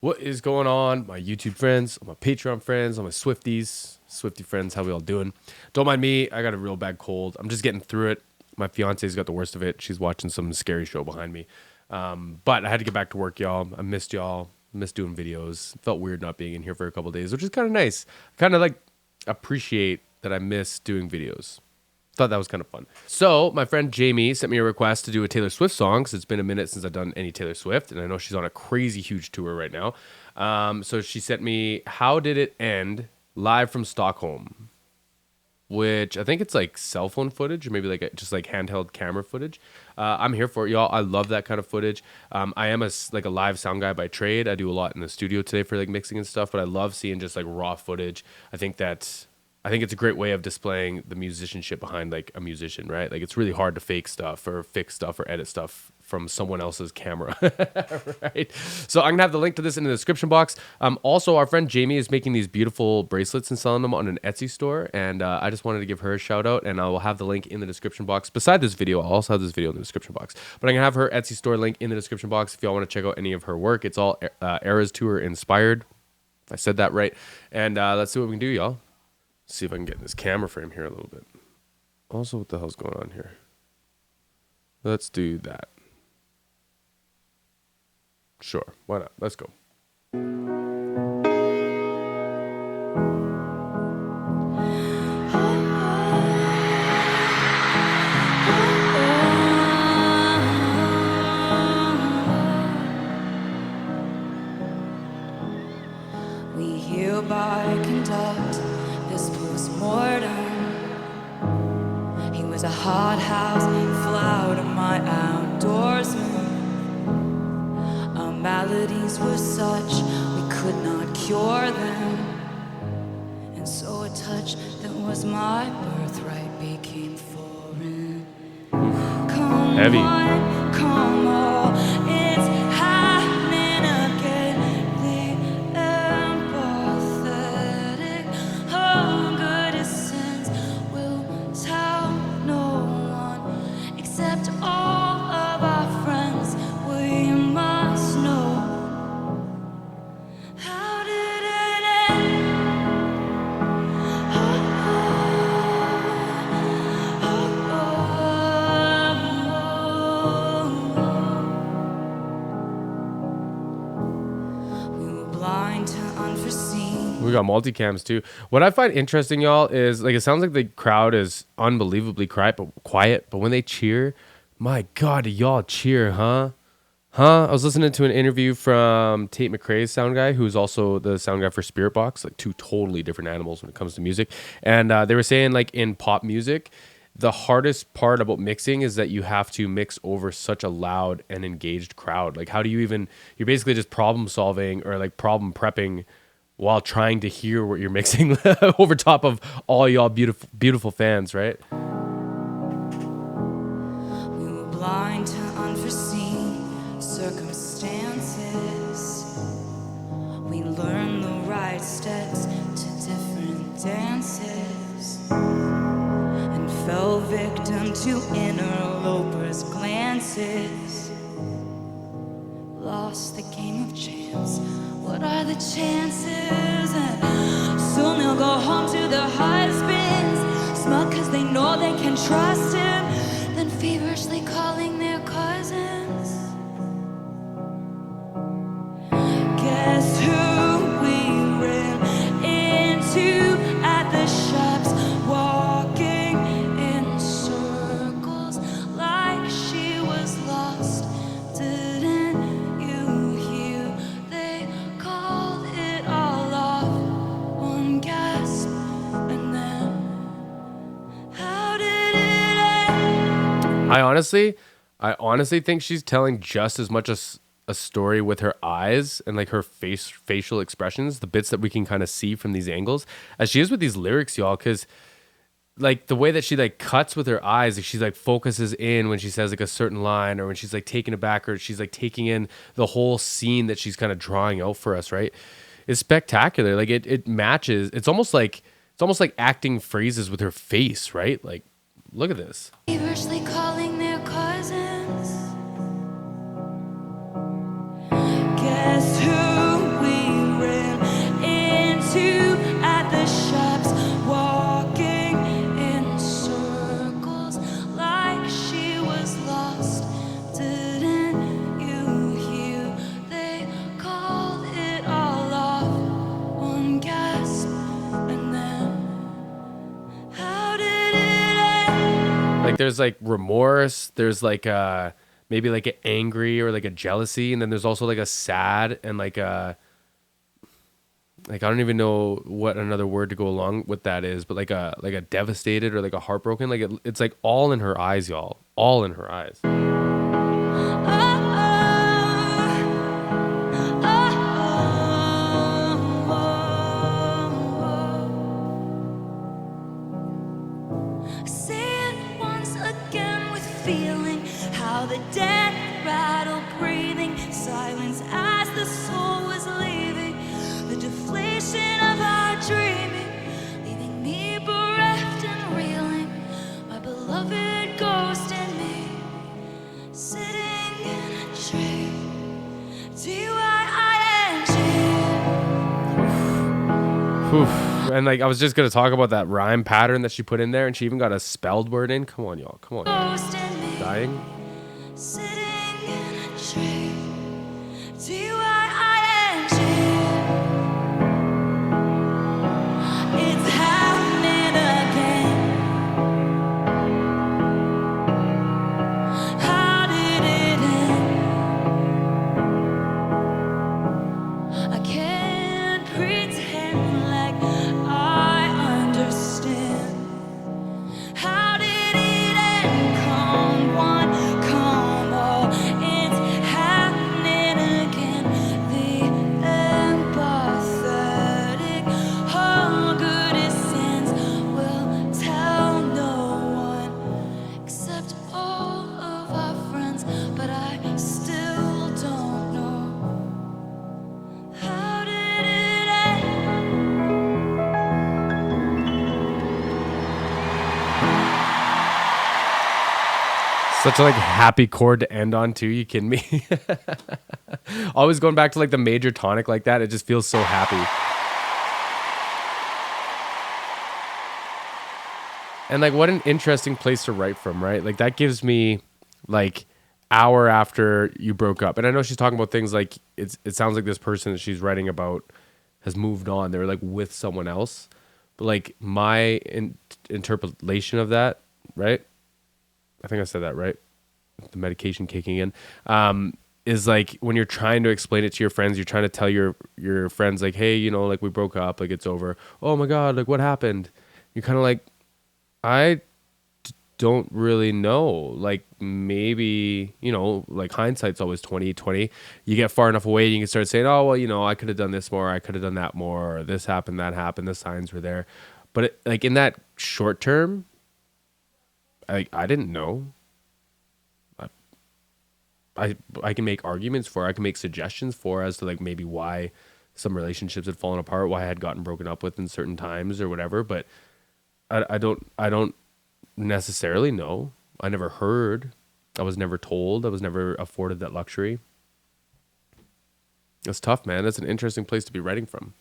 What is going on, my YouTube friends, my Patreon friends, my Swifty friends? How we all doing? Don't mind me. I got a real bad cold. I'm just getting through it. My fiance's got the worst of it. She's watching some scary show behind me. But I had to get back to work, y'all. I missed y'all. Missed doing videos. Felt weird not being in here for a couple days, which is kind of nice. Kind of like appreciate that I miss doing videos. Thought that was kind of fun. So my friend Jamie sent me a request to do a Taylor Swift song because it's been a minute since I've done any Taylor Swift, and I know she's on a crazy huge tour right now. So she sent me "How Did It End" live from Stockholm, which I think it's like cell phone footage or maybe like just like handheld camera footage. I'm here for it, y'all. I love that kind of footage. I am like a live sound guy by trade. I do a lot in the studio today for like mixing and stuff, but I love seeing just like raw footage. I think it's a great way of displaying the musicianship behind like a musician, right? Like it's really hard to fake stuff or fix stuff or edit stuff from someone else's camera, right? So I'm gonna have the link to this in the description box. Also, our friend Jamie is making these beautiful bracelets and selling them on an Etsy store, and I just wanted to give her a shout out, and I will have the link in the description box. Beside this video, I'll also have this video in the description box, but I'm gonna have her Etsy store link in the description box if y'all want to check out any of her work. It's all Eras Tour inspired. If I said that right, and let's see what we can do, y'all. See if I can get in this camera frame here a little bit. Also, what the hell's going on here? Let's do that. Sure, why not? Let's go. We hereby conduct this postmortem. He was a hothouse, flower of my outdoorsman. Our maladies were such we could not cure them, and so a touch that was my birthright became foreign. Come Heavy. on, come on, it's happening again. The empathetic hunger descends. Will tell no one except all of our friends. We must know. How did it end? We were blind to unforeseen. We got multicams too. What I find interesting, y'all, is like it sounds like the crowd is unbelievably quiet, but when they cheer, my God, do y'all cheer, huh? Huh? I was listening to an interview from Tate McRae's sound guy, who's also the sound guy for Spirit Box, like two totally different animals when it comes to music. And they were saying like in pop music, the hardest part about mixing is that you have to mix over such a loud and engaged crowd. Like how do you even, you're basically just problem solving or like problem prepping while trying to hear what you're mixing over top of all y'all beautiful fans, right? We were blind to unforeseen circumstances. We learned the right steps to different dances and fell victim to interlopers' glances. Lost the game of chance. What are the chances? And soon they'll go home to their husbands, smug cause they know they can trust him, then feverishly calling their cousins. Guess who we ran into at the shops, walking in circles like she was lost. Didn't you hear they called it all off? One gasp and then how did it end? I honestly think she's telling just as much as a story with her eyes and like her facial expressions, the bits that we can kind of see from these angles, as she is with these lyrics, y'all. Because like the way that she like cuts with her eyes, like she's like focuses in when she says like a certain line, or when she's like taken aback, or she's like taking in the whole scene that she's kind of drawing out for us, right? It's spectacular. Like it matches. It's almost like acting phrases with her face, right? Like look at this. Feverishly calling their cousins. Guess who there's like remorse, there's like maybe like an angry or like a jealousy, and then there's also like a sad and like a like I don't even know what another word to go along with that is, but like a devastated or like a heartbroken. Like it's like all in her eyes, y'all. All in her eyes. Feeling how the death rattle breathing, silence as the soul was leaving, the deflation of our dreaming, leaving me bereft and reeling, my beloved ghost and me, sitting in a tree, DIYOJ. And like I was just gonna talk about that rhyme pattern that she put in there, and she even got a spelled word in. Come on, y'all. Come on. Dying. Sitting in a tree, DIYOJ. It's happening again. How did it end? I can't pretend like I understand. How did it end? Come one, come all. It's happening again. The empathetic, all good as sins will tell no one except all of our friends. But I still don't know. How did it end? Such a like happy chord to end on too. You kidding me? Always going back to like the major tonic like that. It just feels so happy. And like what an interesting place to write from, right? Like that gives me like hour after you broke up. And I know she's talking about things like it sounds like this person that she's writing about has moved on. They're like with someone else. But like my interpretation of that, right? I think I said that right. The medication kicking in is like when you're trying to explain it to your friends, you're trying to tell your friends like, hey, you know, like we broke up, like it's over. Oh my God, like what happened? You're kind of like, don't really know. Like maybe, you know, like hindsight's always 20/20. You get far enough away and you can start saying, oh, well, you know, I could have done this more. I could have done that more. Or this happened, that happened. The signs were there. But like in that short term, I didn't know. I can make arguments for, I can make suggestions for as to like maybe why some relationships had fallen apart, why I had gotten broken up with in certain times or whatever. But I don't necessarily know. I never heard. I was never told. I was never afforded that luxury. It's tough, man. That's an interesting place to be writing from.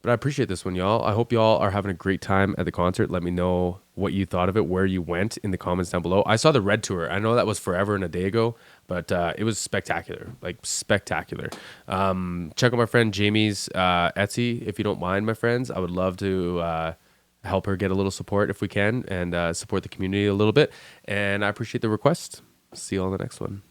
But I appreciate this one, y'all. I hope y'all are having a great time at the concert. Let me know what you thought of it, where you went in the comments down below. I saw the Red Tour. I know that was forever and a day ago, but it was spectacular, like spectacular. Check out my friend Jamie's Etsy, if you don't mind, my friends. I would love to help her get a little support if we can and support the community a little bit. And I appreciate the request. See you on the next one.